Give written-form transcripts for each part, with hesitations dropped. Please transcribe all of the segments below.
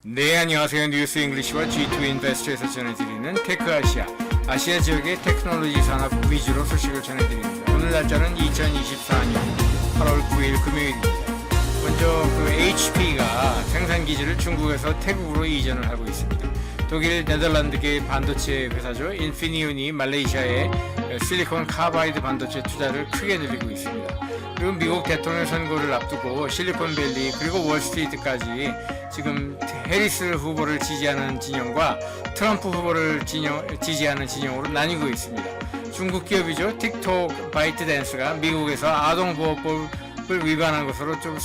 네, 안녕하세요. 뉴스 잉글리시와 G2 인베스트에서 전해드리는 테크아시아, 아시아 지역의 테크놀로지 산업 위주로 소식을 전해드립니다. 오늘 날짜는 2024년 8월 9일 금요일입니다. 먼저 HP가 생산기지를 중국에서 태국으로 이전을 하고 있습니다. 독일 네덜란드계 반도체 회사죠. 인피니온이 말레이시아에 실리콘 카바이드 반도체 투자를 크게 늘리고 있습니다. 그리고 미국 대통령 선거를 앞두고 실리콘밸리 그리고 월스트리트까지 지금 해리스 후보를 지지하는 진영과 트럼프 후보를 지지하는 진영으로 나뉘고 있습니다. 중국 기업이죠. 틱톡 바이트댄스가 미국에서 아동보호법을 위반한 것으로 좀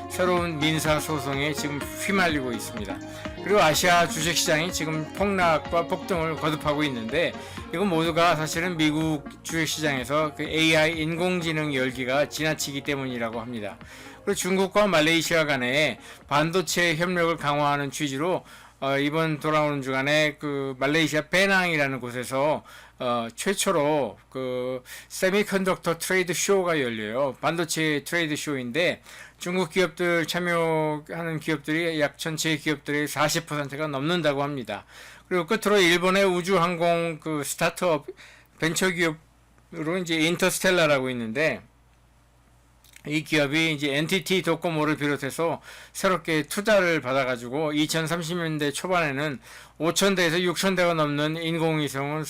새로운 민사소송에 지금 휘말리고 있습니다. 그리고 아시아 주식시장이 지금 폭락과 폭등을 거듭하고 있는데 이건 모두가 사실은 미국 주식시장에서 AI 인공지능 열기가 지나치기 때문이라고 합니다. 그리고 중국과 말레이시아 간에 반도체 협력을 강화하는 취지로 이번 돌아오는 주간에 말레이시아 페낭이라는 곳에서 최초로 세미컨덕터 트레이드 쇼가 열려요. 반도체 트레이드 쇼인데 중국 기업들 참여하는 기업들이 약 전체 기업들의 40%가 넘는다고 합니다. 그리고 끝으로 일본의 우주항공 스타트업 벤처 기업으로 이제 인터스텔라라고 있는데 이 기업이 이제 NTT 도코모를 비롯해서 새롭게 투자를 받아가지고 2030년대 초반에는 5,000대에서 6,000대가 넘는 인공위성을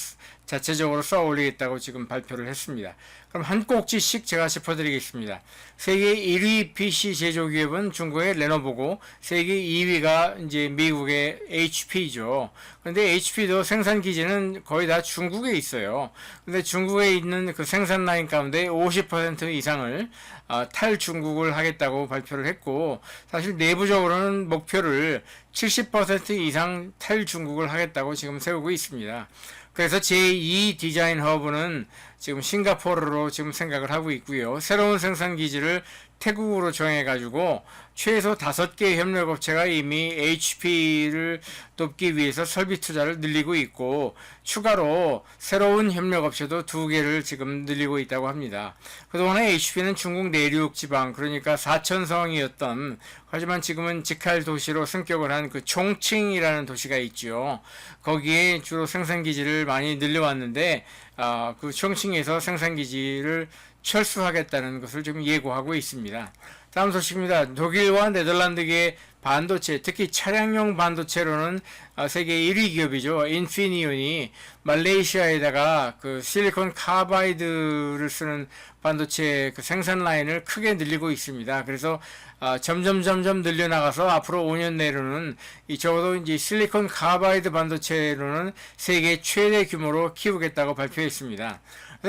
자체적으로 쏘아 올리겠다고 지금 발표를 했습니다. 그럼 한 꼭지씩 제가 짚어드리겠습니다. 세계 1위 PC 제조 기업은 중국의 레노버고 세계 2위가 이제 미국의 HP죠. 그런데 HP도 생산 기지는 거의 다 중국에 있어요. 근데 중국에 있는 생산 라인 가운데 50% 이상을 탈중국을 하겠다고 발표를 했고 사실 내부적으로는 목표를 70% 이상 탈중국을 하겠다고 지금 세우고 있습니다. 그래서 제2 디자인 허브는 지금 싱가포르로 지금 생각을 하고 있고요. 새로운 생산 기지를 태국으로 정해가지고 최소 5개 협력업체가 이미 HP를 돕기 위해서 설비 투자를 늘리고 있고 추가로 새로운 협력업체도 2개를 지금 늘리고 있다고 합니다. 그동안에 HP는 중국 내륙 지방 그러니까 사천성이었던 하지만 지금은 직할 도시로 승격을 한 총칭이라는 도시가 있죠. 거기에 주로 생산기지를 많이 늘려왔는데 총칭에서 생산기지를 철수하겠다는 것을 지금 예고하고 있습니다. 다음 소식입니다. 독일과 네덜란드계 반도체, 특히 차량용 반도체로는 세계 1위 기업이죠. 인피니온이 말레이시아에다가 실리콘 카바이드를 쓰는 반도체 생산 라인을 크게 늘리고 있습니다. 그래서 점점 늘려나가서 앞으로 5년 내로는 적어도 이제 실리콘 카바이드 반도체로는 세계 최대 규모로 키우겠다고 발표했습니다.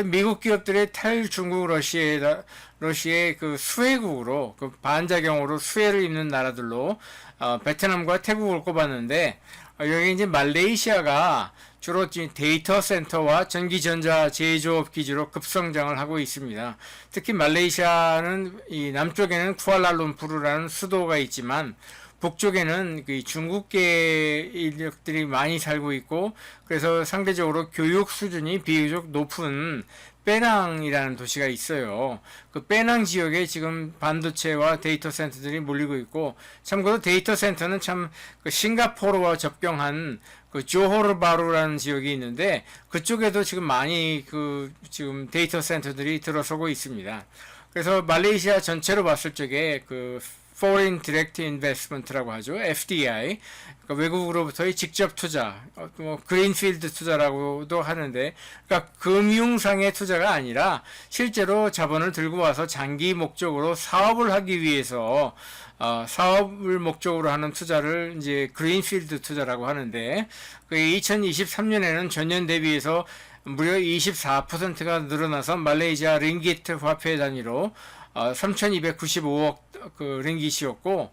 미국 기업들의 탈중국 러시아의 수혜국으로 반작용으로 수혜를 입는 나라들로 베트남과 태국을 꼽았는데 여기 이제 말레이시아가 주로 데이터 센터와 전기전자 제조업 기지로 급성장을 하고 있습니다. 특히 말레이시아는 이 남쪽에는 쿠알라룸푸르라는 수도가 있지만 북쪽에는 중국계 인력들이 많이 살고 있고 그래서 상대적으로 교육 수준이 비교적 높은 빼낭이라는 도시가 있어요. 그 빼낭 지역에 지금 반도체와 데이터 센터들이 몰리고 있고 참고로 데이터 센터는 참 싱가포르와 접경한 조호르바루라는 지역이 있는데 그쪽에도 지금 많이 지금 데이터 센터들이 들어서고 있습니다. 그래서 말레이시아 전체로 봤을 적에 Foreign Direct Investment라고 하죠. FDI. 그러니까 외국으로부터의 직접 투자, 그린필드 투자라고도 하는데, 그러니까 금융상의 투자가 아니라 실제로 자본을 들고 와서 장기 목적으로 사업을 하기 위해서 사업을 목적으로 하는 투자를 이제 그린필드 투자라고 하는데, 2023년에는 전년 대비해서 무려 24%가 늘어나서 말레이시아 링기트 화폐 단위로 3,295억 링깃이었고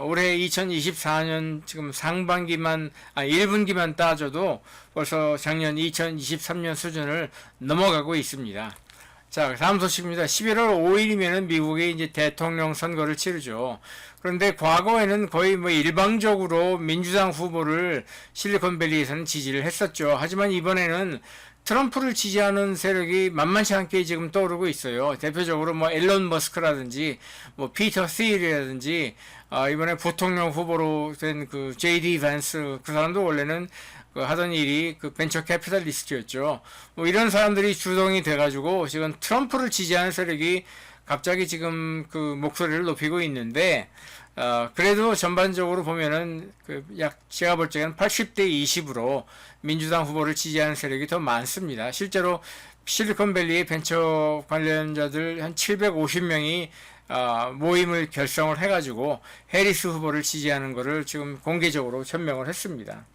올해 2024년 지금 상반기만 1분기만 따져도 벌써 작년 2023년 수준을 넘어가고 있습니다. 자, 다음 소식입니다. 11월 5일이면은 미국의 이제 대통령 선거를 치르죠. 그런데 과거에는 거의 뭐 일방적으로 민주당 후보를 실리콘밸리에서는 지지를 했었죠. 하지만 이번에는 트럼프를 지지하는 세력이 만만치 않게 지금 떠오르고 있어요. 대표적으로 뭐 앨런 머스크라든지 뭐 피터 thiel이라든지 이번에 부통령 후보로 된 그 JD 밴스, 그 사람도 원래는 그 하던 일이 그 벤처 캐피탈리스트였죠. 뭐 이런 사람들이 주동이 돼가지고 지금 트럼프를 지지하는 세력이 갑자기 지금 그 목소리를 높이고 있는데, 그래도 전반적으로 보면은 제가 볼 적에는 80대 20으로 민주당 후보를 지지하는 세력이 더 많습니다. 실제로 실리콘밸리의 벤처 관련자들 한 750명이 모임을 결성을 해가지고 해리스 후보를 지지하는 것을 지금 공개적으로 천명을 했습니다.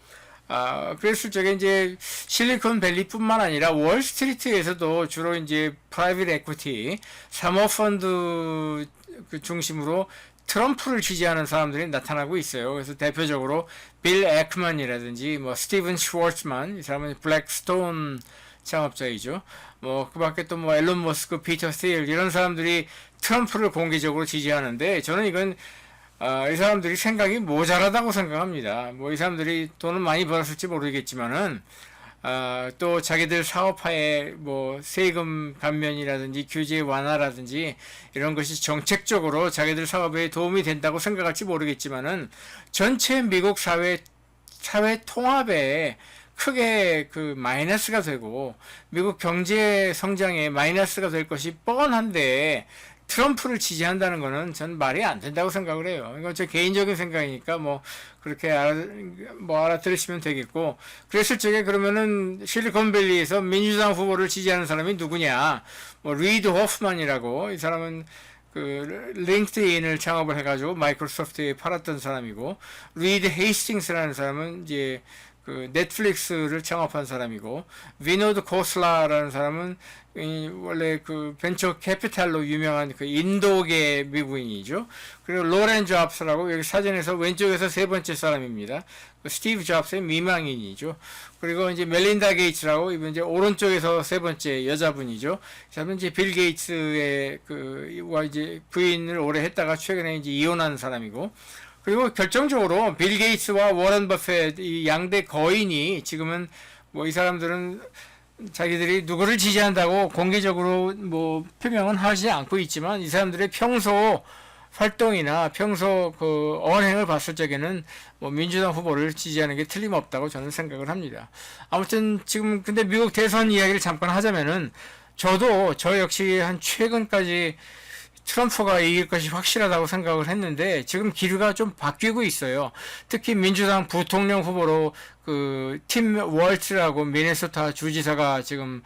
그랬을 적에 이제 실리콘밸리뿐만 아니라 월스트리트에서도 주로 이제 프라이빗 에퀴티, 사모펀드 그 중심으로 트럼프를 지지하는 사람들이 나타나고 있어요. 그래서 대표적으로 빌 에크만이라든지 뭐 스티븐 슈워츠만, 이 사람은 블랙스톤 창업자이죠. 뭐 그밖에 또 뭐 앨런 머스크, 피터 thiel 이런 사람들이 트럼프를 공개적으로 지지하는데, 저는 이건 이 사람들이 생각이 모자라다고 생각합니다. 뭐 이 사람들이 돈을 많이 벌었을지 모르겠지만은 또 자기들 사업화에 뭐 세금 감면이라든지 규제 완화라든지 이런 것이 정책적으로 자기들 사업에 도움이 된다고 생각할지 모르겠지만은 전체 미국 사회 통합에 크게 그 마이너스가 되고 미국 경제 성장에 마이너스가 될 것이 뻔한데 트럼프를 지지한다는 거는 전 말이 안 된다고 생각을 해요. 이건 제 개인적인 생각이니까 뭐 그렇게 알아들으시면 되겠고, 그랬을 적에 그러면은 실리콘밸리에서 민주당 후보를 지지하는 사람이 누구냐? 뭐 리드 호프만이라고, 이 사람은 그 링크드인을 창업을 해가지고 마이크로소프트에 팔았던 사람이고, 리드 헤이스팅스라는 사람은 이제 그 넷플릭스를 창업한 사람이고, 비노드 코슬라라는 사람은 원래 그 벤처 캐피탈로 유명한 그 인도계 미국인이죠. 그리고 로렌 잡스라고 여기 사진에서 왼쪽에서 세 번째 사람입니다. 그 스티브 잡스의 미망인이죠. 그리고 이제 멜린다 게이츠라고 이번 이제 오른쪽에서 세 번째 여자분이죠. 저는 이제 빌 게이츠의 와 이제 부인을 오래 했다가 최근에 이제 이혼한 사람이고, 그리고 결정적으로 빌 게이츠와 워런 버핏 이 양대 거인이 지금은 뭐 이 사람들은 자기들이 누구를 지지한다고 공개적으로 뭐 표명은 하지 않고 있지만, 이 사람들의 평소 활동이나 평소 그 언행을 봤을 적에는 뭐 민주당 후보를 지지하는 게 틀림없다고 저는 생각을 합니다. 아무튼 지금 근데 미국 대선 이야기를 잠깐 하자면은, 저 역시 한 최근까지 트럼프가 이길 것이 확실하다고 생각을 했는데 지금 기류가 좀 바뀌고 있어요. 특히 민주당 부통령 후보로 그 팀 월츠라고 미네소타 주지사가 지금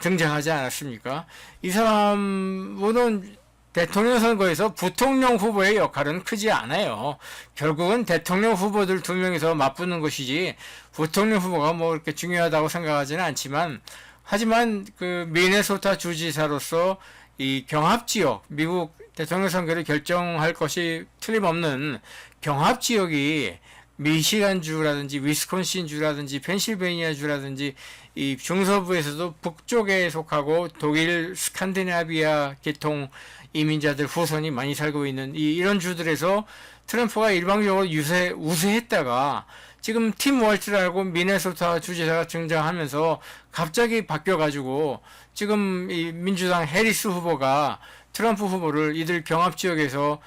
등장하지 않았습니까? 이 사람은 대통령 선거에서 부통령 후보의 역할은 크지 않아요. 결국은 대통령 후보들 두 명이서 맞붙는 것이지 부통령 후보가 뭐 그렇게 중요하다고 생각하지는 않지만, 하지만 그 미네소타 주지사로서 이 경합지역, 미국 대통령 선거를 결정할 것이 틀림없는 경합지역이 미시간주라든지 위스콘신주라든지 펜실베니아주라든지 이 중서부에서도 북쪽에 속하고 독일 스칸디나비아 계통 이민자들 후손이 많이 살고 있는 이런 주들에서 트럼프가 일방적으로 우세했다가 지금 팀 월츠라고 미네소타 주지사가 등장하면서 갑자기 바뀌어가지고 지금 이 민주당 해리스 후보가 트럼프 후보를 이들 경합 지역에서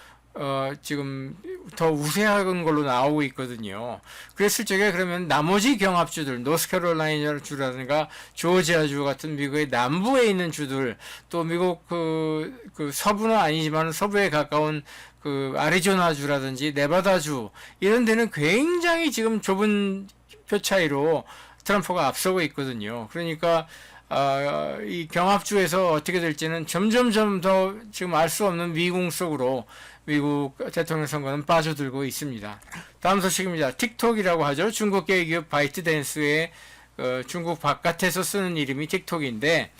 지금 더 우세한 걸로 나오고 있거든요. 그랬을 적에 그러면 나머지 경합주들, 노스캐롤라이나 주라든가 조지아주 같은 미국의 남부에 있는 주들, 또 미국 그 서부는 아니지만 서부에 가까운 그 아리조나주라든지 네바다주 이런 데는 굉장히 지금 좁은 표 차이로 트럼프가 앞서고 있거든요. 그러니까 이 경합주에서 어떻게 될지는 점점점 더 지금 알 수 없는 미궁 속으로 미국 대통령 선거는 빠져들고 있습니다. 다음 소식입니다. 틱톡이라고 하죠. 중국계 기업 바이트댄스의 중국 바깥에서 쓰는 이름이 틱톡인데,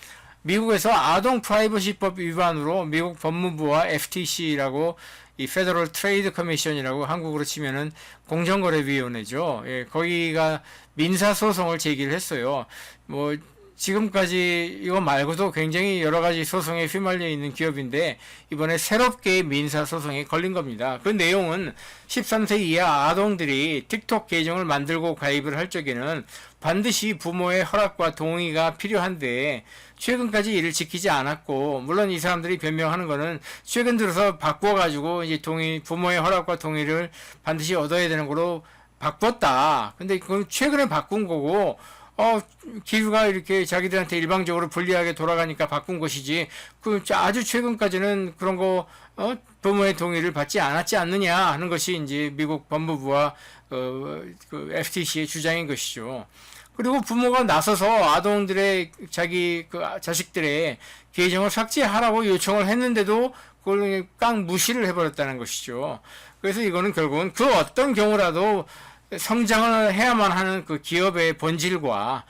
미국에서 아동 프라이버시법 위반으로 미국 법무부와 FTC라고 이 페더럴 트레이드 커미션이라고 한국으로 치면은 공정거래위원회죠. 예, 거기가 민사 소송을 제기를 했어요. 뭐 지금까지 이거 말고도 굉장히 여러 가지 소송에 휘말려 있는 기업인데 이번에 새롭게 민사 소송에 걸린 겁니다. 그 내용은 13세 이하 아동들이 틱톡 계정을 만들고 가입을 할 적에는 반드시 부모의 허락과 동의가 필요한데 최근까지 이를 지키지 않았고, 물론 이 사람들이 변명하는 거는 최근 들어서 바꿔가지고 이제 부모의 허락과 동의를 반드시 얻어야 되는 거로 바꿨다. 근데 그건 최근에 바꾼 거고, 기후가 이렇게 자기들한테 일방적으로 불리하게 돌아가니까 바꾼 것이지, 아주 최근까지는 그런 거, 부모의 동의를 받지 않았지 않느냐 하는 것이 이제 미국 법무부와, FTC의 주장인 것이죠. 그리고 부모가 나서서 아동들의 자기 자식들의 계정을 삭제하라고 요청을 했는데도 그걸 깡 무시를 해버렸다는 것이죠. 그래서 이거는 결국은 그 어떤 경우라도 성장을 해야만 하는 그 기업의 본질과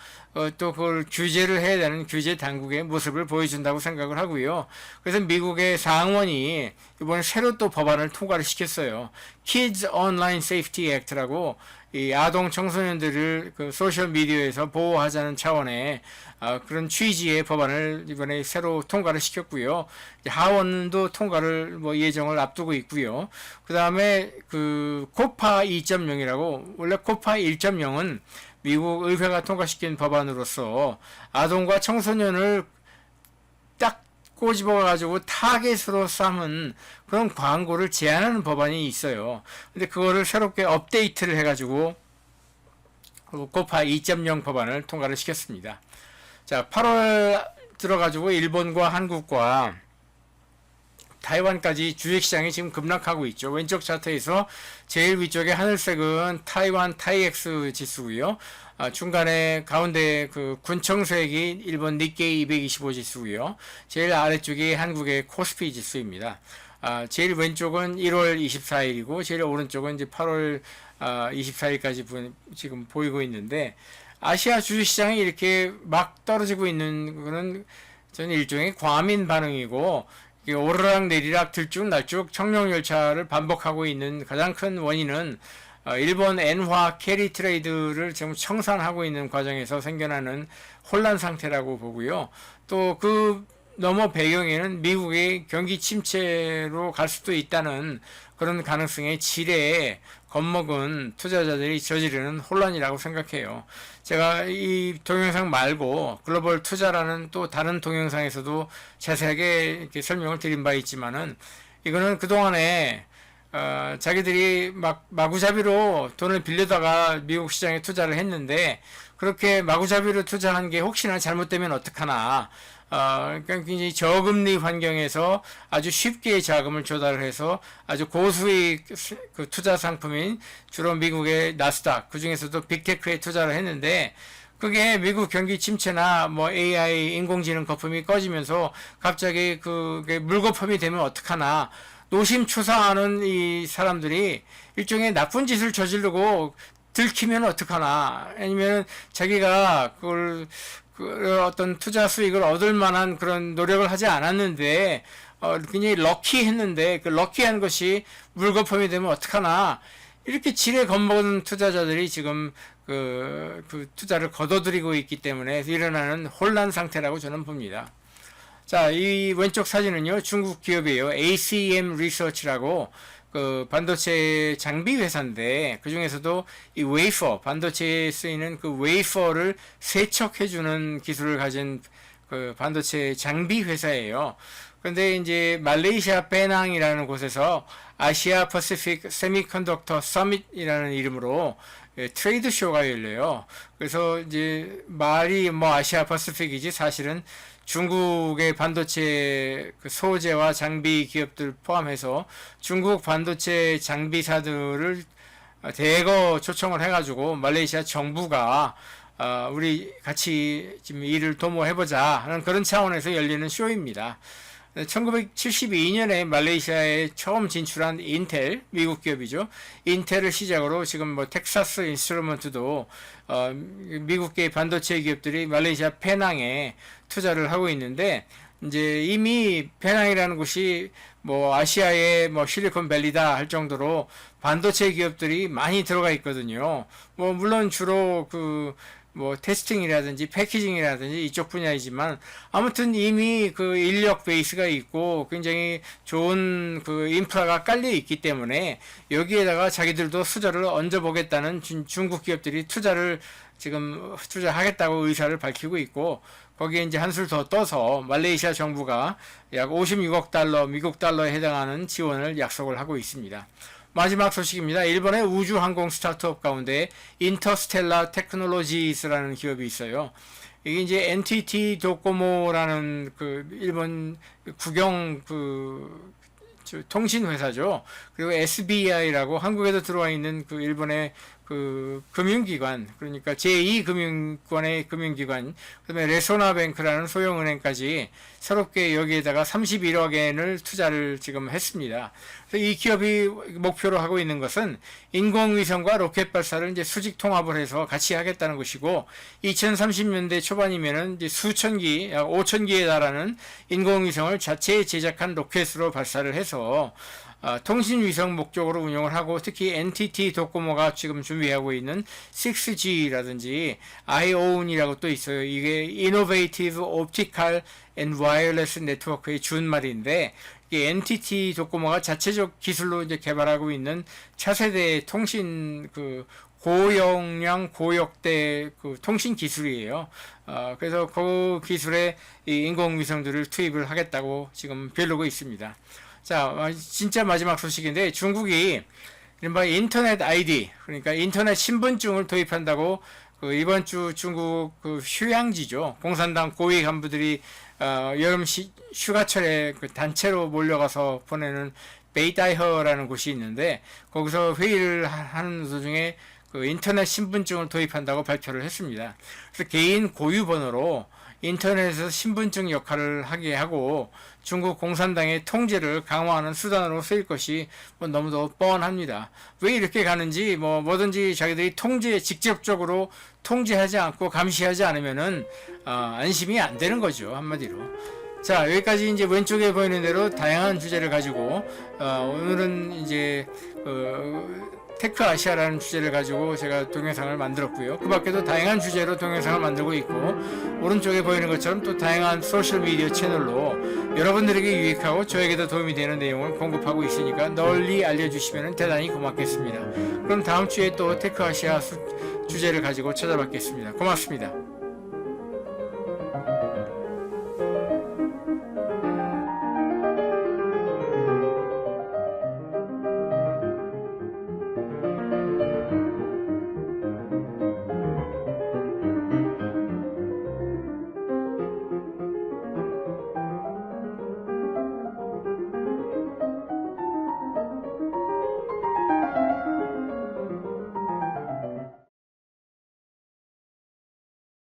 또 그걸 규제를 해야 되는 규제 당국의 모습을 보여준다고 생각을 하고요. 그래서 미국의 상원이 이번에 새로 또 법안을 통과를 시켰어요. Kids Online Safety Act라고 이 아동 청소년들을 그 소셜 미디어에서 보호하자는 차원의 그런 취지의 법안을 이번에 새로 통과를 시켰고요. 하원도 통과를 예정을 앞두고 있고요. 그 다음에 그 코파 2.0이라고, 원래 코파 1.0은 미국 의회가 통과시킨 법안으로서 아동과 청소년을 딱 꼬집어가지고 타겟으로 삼은 그런 광고를 제한하는 법안이 있어요. 근데 그거를 새롭게 업데이트를 해가지고 코파 2.0 법안을 통과를 시켰습니다. 자, 8월 들어가지고 일본과 한국과 타이완까지 주식시장이 지금 급락하고 있죠. 왼쪽 차트에서 제일 위쪽에 하늘색은 타이완 타이엑스 지수고요. 중간에 가운데 그 군청색이 일본 니케이 225 지수고요. 제일 아래쪽이 한국의 코스피 지수입니다. 제일 왼쪽은 1월 24일이고 제일 오른쪽은 이제 8월 24일까지 지금 보이고 있는데, 아시아 주식시장이 이렇게 막 떨어지고 있는 거는 저는 일종의 과민 반응이고, 오르락 내리락 들쭉날쭉 청룡열차를 반복하고 있는 가장 큰 원인은 일본 엔화 캐리 트레이드를 지금 청산하고 있는 과정에서 생겨나는 혼란 상태라고 보고요. 또 그 넘어 배경에는 미국의 경기 침체로 갈 수도 있다는 그런 가능성의 지레에 겁먹은 투자자들이 저지르는 혼란이라고 생각해요. 제가 이 동영상 말고 글로벌 투자라는 또 다른 동영상에서도 자세하게 이렇게 설명을 드린 바 있지만은, 이거는 그동안에 자기들이 마구잡이로 돈을 빌려다가 미국 시장에 투자를 했는데, 그렇게 마구잡이로 투자한 게 혹시나 잘못되면 어떡하나, 그러니까 굉장히 저금리 환경에서 아주 쉽게 자금을 조달을 해서 아주 고수익 그 투자 상품인 주로 미국의 나스닥, 그 중에서도 빅테크에 투자를 했는데, 그게 미국 경기 침체나 AI 인공지능 거품이 꺼지면서 갑자기 그게 물거품이 되면 어떡하나, 노심초사하는 이 사람들이 일종의 나쁜 짓을 저지르고 들키면 어떡하나, 아니면 자기가 그걸 어떤 투자 수익을 얻을 만한 그런 노력을 하지 않았는데 굉장히 럭키했는데 그 럭키한 것이 물거품이 되면 어떡하나, 이렇게 지레 겁먹은 투자자들이 지금 그 투자를 거둬들이고 있기 때문에 일어나는 혼란 상태라고 저는 봅니다. 자, 이 왼쪽 사진은요, 중국 기업이에요. ACM 리서치라고 그 반도체 장비 회사인데, 그 중에서도 이 웨이퍼, 반도체에 쓰이는 그 웨이퍼를 세척해주는 기술을 가진 그 반도체 장비 회사예요. 근데 이제 말레이시아 페낭이라는 곳에서 아시아 퍼시픽 세미컨덕터 서밋이라는 이름으로 트레이드 쇼가 열려요. 그래서 이제 말이 아시아 퍼시픽이지 사실은 중국의 반도체 그 소재와 장비 기업들 포함해서 중국 반도체 장비사들을 대거 초청을 해가지고 말레이시아 정부가 우리 같이 지금 일을 도모해보자 하는 그런 차원에서 열리는 쇼입니다. 1972년에 말레이시아에 처음 진출한 인텔, 미국 기업이죠. 인텔을 시작으로 지금 텍사스 인스트루먼트도 미국계 반도체 기업들이 말레이시아 페낭에 투자를 하고 있는데, 이제 이미 페낭이라는 곳이 아시아의 실리콘밸리다 할 정도로 반도체 기업들이 많이 들어가 있거든요. 물론 주로 뭐 테스팅이라든지 패키징이라든지 이쪽 분야이지만 아무튼 이미 그 인력 베이스가 있고 굉장히 좋은 그 인프라가 깔려 있기 때문에 여기에다가 자기들도 투자를 얹어보겠다는 중국 기업들이 지금 투자하겠다고 의사를 밝히고 있고, 거기에 이제 한술 더 떠서 말레이시아 정부가 약 56억 달러, 미국 달러에 해당하는 지원을 약속을 하고 있습니다. 마지막 소식입니다. 일본의 우주항공 스타트업 가운데 인터스텔라 테크놀로지스라는 기업이 있어요. 이게 이제 NTT 도코모라는 그 일본 국영 통신 회사죠. 그리고 SBI라고 한국에도 들어와 있는 그 일본의 그 금융기관, 그러니까 제2금융권의 금융기관, 그다음에 레소나뱅크라는 소형은행까지 새롭게 여기에다가 31억 엔을 투자를 지금 했습니다. 그래서 이 기업이 목표로 하고 있는 것은 인공위성과 로켓 발사를 이제 수직 통합을 해서 같이 하겠다는 것이고, 2030년대 초반이면은 이제 수천 기, 약 5천 기에 달하는 인공위성을 자체 제작한 로켓으로 발사를 해서 통신위성 목적으로 운영을 하고, 특히 NTT 도코모가 지금 준비하고 있는 6G라든지 IOWN이라고 또 있어요. 이게 Innovative Optical and Wireless Network의 준말인데, 이게 NTT 도코모가 자체적 기술로 이제 개발하고 있는 차세대 통신 고용량 고역대 통신 기술이에요. 그래서 그 기술에 이 인공위성들을 투입을 하겠다고 지금 벼르고 있습니다. 자, 진짜 마지막 소식인데, 중국이 이른바 인터넷 ID, 그러니까 인터넷 신분증을 도입한다고 이번 주 중국 휴양지죠. 공산당 고위 간부들이 여름 휴가철에 단체로 몰려가서 보내는 베이다이허라는 곳이 있는데, 거기서 회의를 하는 도중에 인터넷 신분증을 도입한다고 발표를 했습니다. 그래서 개인 고유 번호로 인터넷에서 신분증 역할을 하게 하고 중국 공산당의 통제를 강화하는 수단으로 쓰일 것이 너무도 뻔합니다. 왜 이렇게 가는지, 뭐든지 자기들이 직접적으로 통제하지 않고 감시하지 않으면은 안심이 안 되는 거죠, 한마디로. 자, 여기까지 이제 왼쪽에 보이는 대로 다양한 주제를 가지고 오늘은 이제 테크 아시아라는 주제를 가지고 제가 동영상을 만들었고요. 그 밖에도 다양한 주제로 동영상을 만들고 있고, 오른쪽에 보이는 것처럼 또 다양한 소셜미디어 채널로 여러분들에게 유익하고 저에게도 도움이 되는 내용을 공급하고 있으니까 널리 알려주시면 대단히 고맙겠습니다. 그럼 다음 주에 또 테크 아시아 주제를 가지고 찾아뵙겠습니다. 고맙습니다.